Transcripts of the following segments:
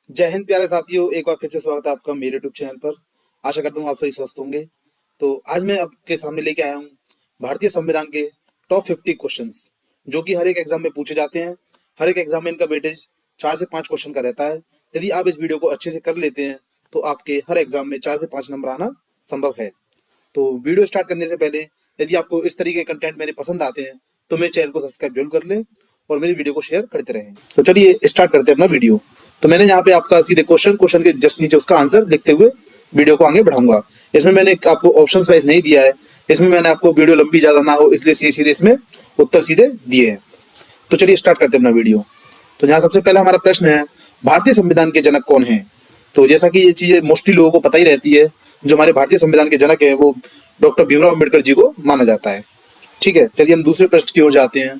जय हिंद प्यारे साथियों, एक बार फिर से स्वागत है आपका मेरे यूट्यूब चैनल पर। आशा करता हूँ आप सभी स्वस्थ होंगे। तो आज मैं आपके सामने लेके आया हूँ भारतीय संविधान के टॉप 50 क्वेश्चंस, जो कि हर एक एग्जाम में पूछे जाते हैं। हर एक एग्जाम में इनका वेटेज 4 से 5 क्वेश्चन का रहता है। यदि आप इस वीडियो को अच्छे से कर लेते हैं तो आपके हर एग्जाम में 4 से 5 नंबर आना संभव है। तो वीडियो स्टार्ट करने से पहले यदि आपको इस तरीके के कंटेंट मेरे पसंद आते हैं तो मेरे चैनल को सब्सक्राइब जरूर कर लें और मेरी वीडियो को शेयर करते रहें। तो चलिए स्टार्ट करते हैं अपना वीडियो। तो मैंने यहाँ पे आपका सीधे क्वेश्चन के जस्ट नीचे उसका आंसर लिखते हुए वीडियो को आगे बढ़ाऊंगा। इसमें मैंने आपको ऑप्शन वाइज नहीं दिया है। इसमें मैंने आपको वीडियो लंबी ज्यादा ना हो इसलिए सीधे सीधे इसमें उत्तर सीधे दिए हैं। तो चलिए स्टार्ट करते हैं अपना वीडियो। तो यहाँ सबसे पहला हमारा प्रश्न है, भारतीय संविधान के जनक कौन है? तो जैसा कि ये चीजें मोस्टली लोगों को पता ही रहती है, जो हमारे भारतीय संविधान के जनक है वो डॉक्टर भीमराव अम्बेडकर जी को माना जाता है। ठीक है, चलिए हम दूसरे प्रश्न की ओर जाते हैं।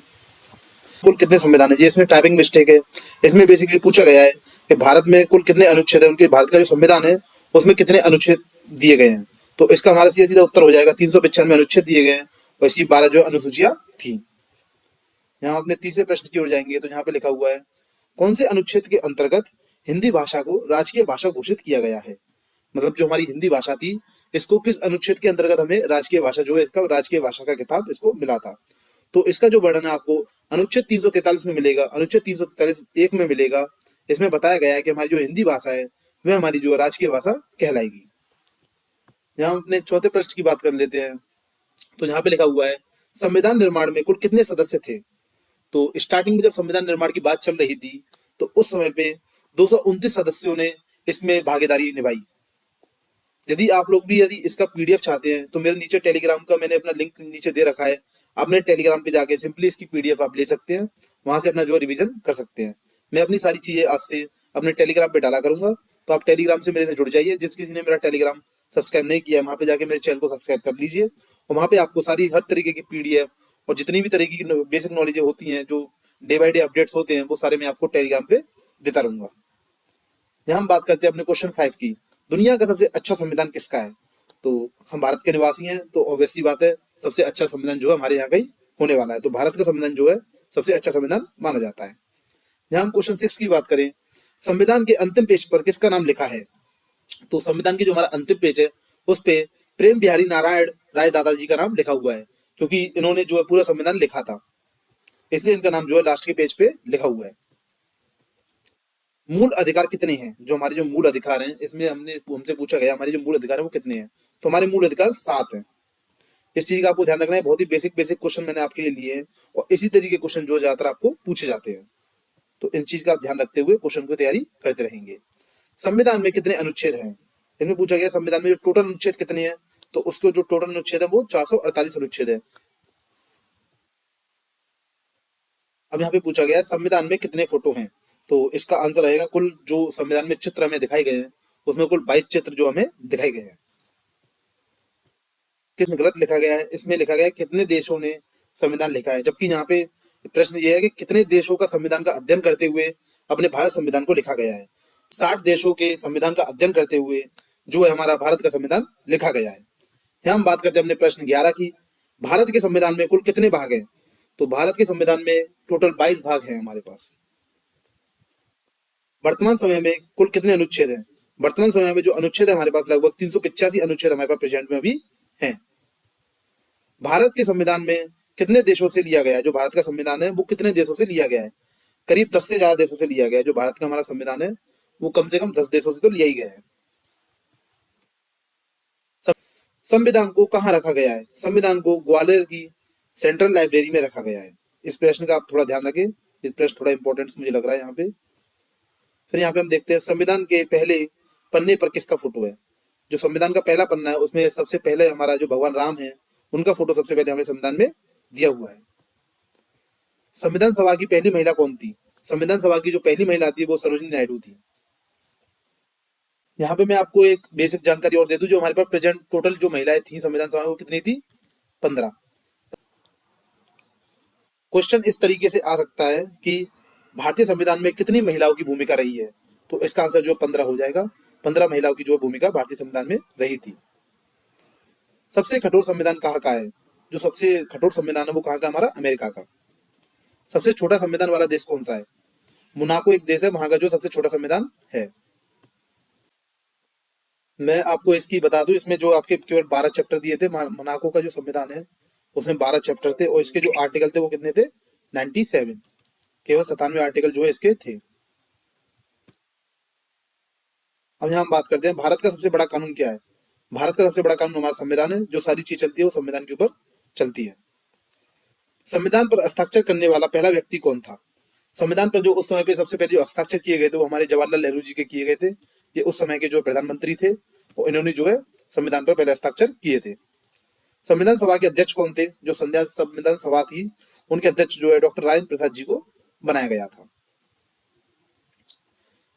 कुल कितने संविधान है? ये इसमें टाइपिंग मिस्टेक है। इसमें बेसिकली पूछा गया है कि भारत में कुल कितने अनुच्छेद है, उनके भारत का जो संविधान है उसमें कितने अनुच्छेद दिए गए हैं। तो इसका हमारा सीधा सीधा उत्तर हो जाएगा 395 अनुच्छेद दिए गए हैं और इसकी 12 जो अनुसूचियां थी। यहाँ अपने तीसरे प्रश्न की ओर जाएंगे तो यहाँ पे लिखा हुआ है, कौन से अनुच्छेद के अंतर्गत हिंदी भाषा को राजकीय भाषा घोषित किया गया है? मतलब जो हमारी हिंदी भाषा थी, इसको किस अनुच्छेद के अंतर्गत हमें राजकीय भाषा जो है इसका राजकीय भाषा का खिताब इसको मिला था? तो इसका जो वर्णन है आपको अनुच्छेद 343 में मिलेगा, अनुच्छेद 343 एक में मिलेगा। इसमें बताया गया है कि हमारी जो हिंदी भाषा है वह हमारी जो राजकीय भाषा कहलाएगी। यहाँ हम अपने चौथे प्रश्न की बात कर लेते हैं। तो यहाँ पे लिखा हुआ है, संविधान निर्माण में कुल कितने सदस्य थे? तो स्टार्टिंग में जब संविधान निर्माण की बात चल रही थी तो उस समय पे 229 सदस्यों ने इसमें भागीदारी निभाई। यदि आप लोग भी यदि इसका पीडीएफ चाहते हैं तो मेरे नीचे टेलीग्राम का मैंने अपना लिंक नीचे दे रखा है। आप मेरे टेलीग्राम पे जाके सिंपली इसकी पीडीएफ आप ले सकते हैं, वहां से अपना जो रिवीजन कर सकते हैं। मैं अपनी सारी चीजें आज से अपने टेलीग्राम पे डाला करूंगा, तो आप टेलीग्राम से मेरे से जुड़ जाइए। जिस किसी ने मेरा टेलीग्राम सब्सक्राइब नहीं किया है वहां पे जाके मेरे चैनल को सब्सक्राइब कर लीजिए और वहां पे आपको सारी हर तरीके की पीडीएफ और जितनी भी तरीके की बेसिक नॉलेज होती हैं, जो डे बाय डे अपडेट्स होते हैं, वो सारे मैं आपको टेलीग्राम पे देता रहूंगा। यहाँ हम बात करते हैं अपने क्वेश्चन 5 की, दुनिया का सबसे अच्छा संविधान किसका है? तो हम भारत के निवासी हैं तो ऑब्वियसली बात है सबसे अच्छा संविधान जो है हमारे यहाँ का ही होने वाला है। तो भारत का संविधान जो है सबसे अच्छा संविधान माना जाता है। यहाँ हम क्वेश्चन 6 की बात करें, संविधान के अंतिम पेज पर किसका नाम लिखा है? तो संविधान की जो हमारा अंतिम पेज है उस पे प्रेम बिहारी नारायण राय दादाजी का नाम लिखा हुआ है, क्योंकि इन्होंने जो है पूरा संविधान लिखा था, इसलिए इनका नाम जो है लास्ट के पेज पे लिखा हुआ है। मूल अधिकार कितने हैं? जो हमारे जो मूल अधिकार हैं इसमें हमसे पूछा गया हमारे जो मूल अधिकार है वो कितने हैं। तो हमारे मूल अधिकार 7 हैं। इस चीज का आपको ध्यान रखना है। बहुत ही बेसिक बेसिक क्वेश्चन मैंने आपके लिए लिए हैं और इसी तरीके के क्वेश्चन जो ज्यादातर आपको पूछे जाते हैं, तो इन चीज का आप ध्यान रखते हुए क्वेश्चन की तैयारी करते रहेंगे। संविधान में कितने अनुच्छेद हैं? इसमें पूछा गया संविधान में जो टोटल अनुच्छेद कितने हैं, तो उसको जो टोटल अनुच्छेद है वो 448 अनुच्छेद है। अब यहाँ पे पूछा गया है संविधान में कितने फोटो हैं? तो इसका आंसर रहेगा कुल जो संविधान में चित्र हमें दिखाए गए हैं उसमें कुल 22 चित्र जो हमें दिखाए गए हैं। किसमें गलत लिखा गया है? इसमें लिखा गया है कितने देशों ने संविधान लिखा है, जबकि यहाँ पे प्रश्न ये है कि कितने देशों का संविधान का अध्ययन करते हुए अपने भारत संविधान को लिखा गया है। 60 देशों के संविधान का अध्ययन करते हुए जो है हमारा भारत का संविधान लिखा गया है। यहाँ हम बात करते हैं अपने प्रश्न 11 की, भारत के संविधान में कुल कितने भाग हैं? तो भारत के संविधान में टोटल 22 भाग हैं हमारे पास। वर्तमान समय में कुल कितने अनुच्छेद हैं? वर्तमान समय में जो अनुच्छेद है हमारे पास लगभग 385 अनुच्छेद हमारे पास प्रेजेंट में अभी हैं। भारत के संविधान में कितने देशों से लिया गया है? जो भारत का संविधान है वो कितने देशों से लिया गया है? करीब 10 से ज्यादा देशों से लिया गया है। जो भारत का हमारा संविधान है वो कम से कम 10 देशों से तो लिया ही गया है। संविधान को कहाँ रखा गया है? संविधान को ग्वालियर की सेंट्रल लाइब्रेरी में रखा गया है। इस प्रश्न का आप थोड़ा ध्यान रखें, ये प्रश्न थोड़ा इंपॉर्टेंट मुझे लग रहा है यहाँ पे। फिर यहाँ पे हम देखते हैं संविधान के पहले पन्ने पर किसका फोटो है? जो संविधान का पहला पन्ना है उसमें सबसे पहले हमारा जो भगवान राम है उनका फोटो सबसे पहले हमें संविधान में दिया हुआ है। संविधान सभा की पहली महिला कौन थी? संविधान सभा की जो पहली महिला थी वो सरोजिनी नायडू थी। यहाँ पे मैं आपको एक बेसिक जानकारी और दे दूं, जो हमारे पास प्रेजेंट टोटल जो महिलाएं थी संविधान सभा में वो कितनी थी? 15। क्वेश्चन इस तरीके से आ सकता है कि भारतीय संविधान में कितनी महिलाओं की भूमिका रही है? तो इसका आंसर जो 15 हो जाएगा। 15 महिलाओं की जो भूमिका भारतीय संविधान में रही थी। सबसे कठोर संविधान कहाँ का है? जो सबसे कठोर संविधान है वो कहाँ का? हमारा अमेरिका का। सबसे छोटा संविधान वाला देश कौन सा है? मोनाको एक देश है, वहां का जो सबसे छोटा संविधान है। मैं आपको इसकी बता दूं, इसमें जो आपके केवल 12 चैप्टर दिए थे, मोनाको का जो संविधान है उसमें 12 चैप्टर थे और इसके जो आर्टिकल थे वो कितने थे? 97। केवल 97 आर्टिकल जो है इसके थे। अब यहाँ हम बात करते हैं भारत का सबसे बड़ा कानून क्या है। भारत का सबसे बड़ा कानून हमारा संविधान है। जो सारी चीज चलती है वो संविधान के ऊपर चलती है। संविधान पर हस्ताक्षर करने वाला पहला व्यक्ति कौन था? संविधान पर जो उस समय पे सबसे पहले जो हस्ताक्षर किए गए थे वो हमारे जवाहरलाल नेहरू जी के किए गए थे। ये उस समय के जो प्रधानमंत्री थे और इन्होंने जो है संविधान पर पहले हस्ताक्षर किए थे। संविधान सभा के अध्यक्ष कौन थे? जो संविधान सभा थी उनके अध्यक्ष जो है डॉक्टर राजेंद्र प्रसाद जी को बनाया गया था।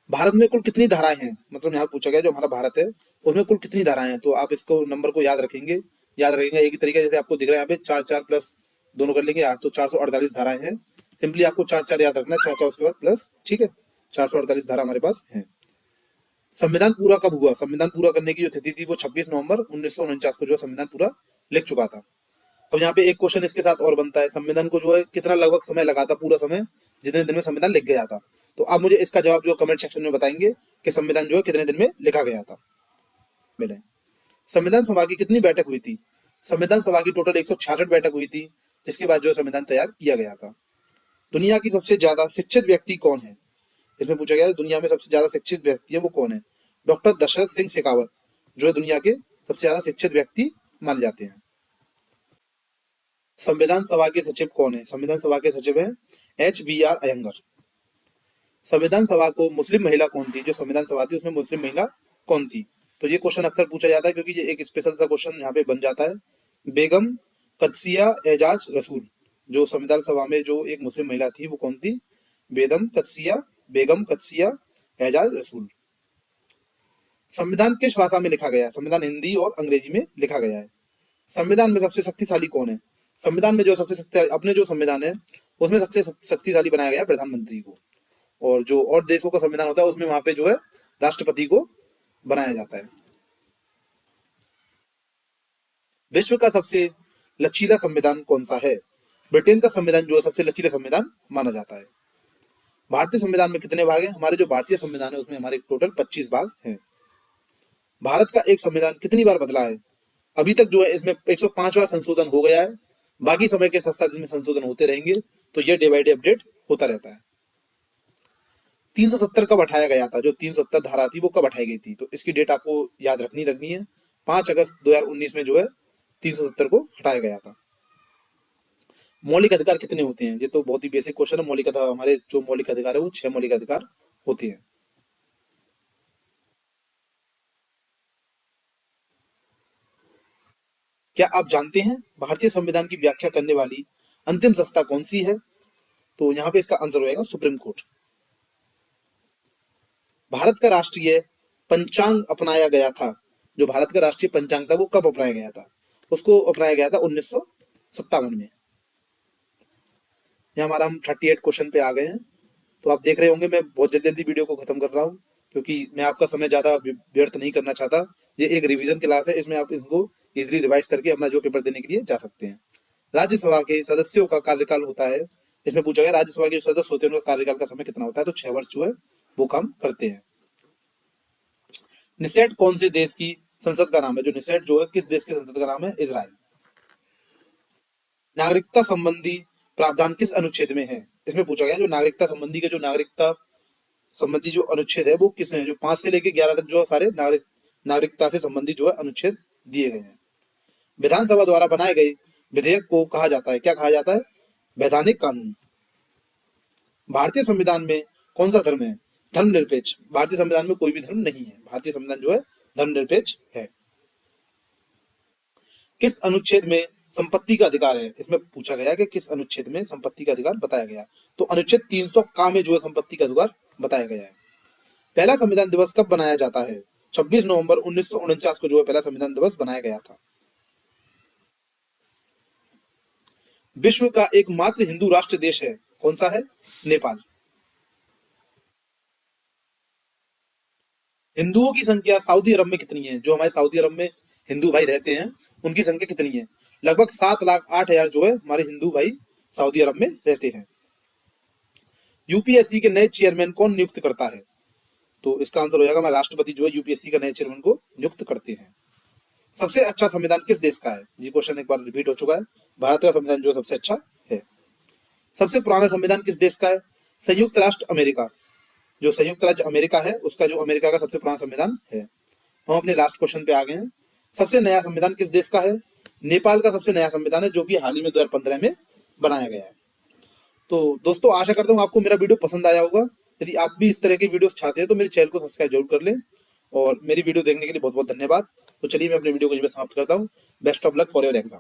भारत में कुल कितनी धाराएं हैं? मतलब यहाँ पूछा गया जो हमारा भारत है उसमें कुल कितनी धाराएं हैं, तो आप इसको नंबर को याद रखेंगे। एक ही तरीके जैसे आपको दिख रहा है यहाँ पे 4 4 प्लस दोनों कर लेंगे 8, तो 448 धाराएं हैं। सिंपली आपको 4 4 याद रखना है, 4 4 उसके बाद प्लस, ठीक है। 448 धारा हमारे पास है। संविधान पूरा कब हुआ? संविधान पूरा करने की जो तिथि थी वो 26 नवंबर 1949 को जो है संविधान पूरा लिख चुका था। अब यहाँ पे एक क्वेश्चन इसके साथ और बनता है, संविधान को जो है कितना लगभग समय लगा था, पूरा समय जितने दिन में संविधान लिख गया था। तो आप मुझे इसका जवाब जो कमेंट सेक्शन में बताएंगे कि संविधान जो है कितने दिन में लिखा गया था। मिले संविधान सभा की कितनी बैठक हुई थी? संविधान सभा की टोटल 166 बैठक हुई थी, जिसके बाद जो है संविधान तैयार किया गया था। दुनिया की सबसे ज्यादा शिक्षित व्यक्ति कौन है? इसमें पूछा गया है दुनिया में सबसे ज्यादा शिक्षित व्यक्ति है वो कौन है? डॉक्टर दशरथ सिंह शेखावत जो है दुनिया के सबसे ज्यादा शिक्षित व्यक्ति माने जाते हैं। संविधान सभा के सचिव कौन है? संविधान सभा के सचिव हैं HVR अयंगर। संविधान सभा को मुस्लिम महिला कौन थी? जो संविधान सभा थी उसमें मुस्लिम महिला कौन थी? तो ये क्वेश्चन अक्सर पूछा जाता है क्योंकि ये एक स्पेशल सा क्वेश्चन यहाँ पे बन जाता है। बेगम कदसिया एजाज रसूल। जो संविधान सभा में जो एक मुस्लिम महिला थी वो कौन थी? बेगम कदसिया एजाज रसूल। संविधान किस भाषा में लिखा गया है? संविधान हिंदी और अंग्रेजी में लिखा गया है। संविधान में सबसे शक्तिशाली कौन है? संविधान में जो सबसे शक्तिशाली अपने जो संविधान है उसमें सबसे शक्तिशाली बनाया गया प्रधानमंत्री को, और जो और देशों का संविधान होता है उसमें वहां पे जो है राष्ट्रपति को बनाया जाता है। विश्व का सबसे लचीला संविधान कौन सा है? ब्रिटेन का संविधान जो है सबसे लचीला संविधान माना जाता है। भारतीय संविधान में कितने भाग हैं? हमारे जो भारतीय संविधान है उसमें हमारे टोटल 25 भाग हैं। भारत का एक संविधान कितनी बार बदला है? अभी तक जो है इसमें 105 बार संशोधन हो गया है। बाकी समय के साथ साथ इसमें संशोधन होते रहेंगे, तो ये डे बाय डे अपडेट होता रहता है। 370 कब हटाया गया था? जो 370 धारा थी वो कब हटाई गई थी? तो इसकी डेट आपको याद रखनी है। 5 अगस्त 2019 में जो है 370 को हटाया गया था। मौलिक अधिकार कितने होते हैं? ये तो बहुत ही बेसिक क्वेश्चन है। मौलिक अधिकार हमारे जो मौलिक अधिकार है वो 6 मौलिक अधिकार होते हैं। क्या आप जानते हैं भारतीय संविधान की व्याख्या करने वाली अंतिम संस्था कौन सी है? तो यहाँ पे इसका आंसर होगा सुप्रीम कोर्ट। भारत का राष्ट्रीय पंचांग अपनाया गया था। जो भारत का राष्ट्रीय पंचांग था वो कब अपनाया गया था? उसको अपनाया गया था 1957 में। यहाँ हमारा हम 38 क्वेश्चन पे आ गए हैं। तो आप देख रहे होंगे मैं बहुत जल्दी जल्दी वीडियो को खत्म कर रहा हूँ क्योंकि मैं आपका समय ज्यादा व्यर्थ नहीं करना चाहता। ये एक रिवीजन क्लास है, इसमें आप इनको इजिली रिवाइज करके अपना जो पेपर देने के लिए जा सकते हैं। राज्यसभा के सदस्यों का कार्यकाल होता है, इसमें पूछा गया राज्यसभा के जो सदस्य होते हैं उनका कार्यकाल का समय कितना होता है? तो 6 वर्ष जो है वो काम करते हैं। निसेट कौन से देश की संसद का नाम है? जो निसेट जो है किस देश की संसद का नाम है? इजराइल। नागरिकता संबंधी प्रावधान किस अनुच्छेद में है? इसमें पूछा गया जो नागरिकता संबंधी के जो नागरिकता संबंधी जो अनुच्छेद है वो किसमें है? जो 5 से लेकर 11 तक जो सारे नागरिकता से संबंधित जो है अनुच्छेद दिए गए हैं। विधानसभा द्वारा बनाए गए विधेयक को कहा जाता है, क्या कहा जाता है? वैधानिक कानून। भारतीय संविधान में कौन सा धर्म है? धर्मनिरपेक्ष। भारतीय संविधान में कोई भी धर्म नहीं है। भारतीय संविधान जो है धर्मनिरपेक्ष है। किस अनुच्छेद में संपत्ति का अधिकार है? इसमें पूछा गया कि किस अनुच्छेद में संपत्ति का अधिकार बताया गया। तो अनुच्छेद 300 का में जो है संपत्ति का अधिकार बताया गया है। पहला संविधान दिवस कब बनाया जाता है? 26 नवंबर 1949 को जो है पहला संविधान दिवस बनाया गया था। विश्व का एकमात्र हिंदू राष्ट्र देश है, कौन सा है? नेपाल। हिंदुओं की संख्या सऊदी अरब में कितनी है? जो हमारे सऊदी अरब में हिंदू भाई रहते हैं उनकी संख्या कितनी है? लगभग 7,08,000 जो है हमारे हिंदू भाई सऊदी अरब में रहते हैं। यूपीएससी के नए चेयरमैन कौन नियुक्त करता है? तो इसका आंसर हो जाएगा हमारा राष्ट्रपति जो है यूपीएससी का नए चेयरमैन को नियुक्त करते हैं। सबसे अच्छा संविधान किस देश का है? जी क्वेश्चन एक बार रिपीट हो चुका है। भारत का संविधान जो सबसे अच्छा है। सबसे पुराना संविधान किस देश का है? संयुक्त राष्ट्र अमेरिका। जो संयुक्त राज्य अमेरिका है उसका जो अमेरिका का सबसे पुराना संविधान है। हम अपने लास्ट क्वेश्चन पे आ गए हैं। सबसे नया संविधान किस देश का है? नेपाल का सबसे नया संविधान है जो कि हाल ही में 2015 में बनाया गया है। तो दोस्तों आशा करता हूँ आपको मेरा वीडियो पसंद आया होगा। यदि आप भी इस तरह की वीडियोस चाहते हैं तो मेरे चैनल को सब्सक्राइब जरूर कर लें और मेरी वीडियो देखने के लिए बहुत बहुत धन्यवाद। तो चलिए मैं अपने वीडियो को यहीं पे समाप्त करता हूँ। Best of luck for your exam.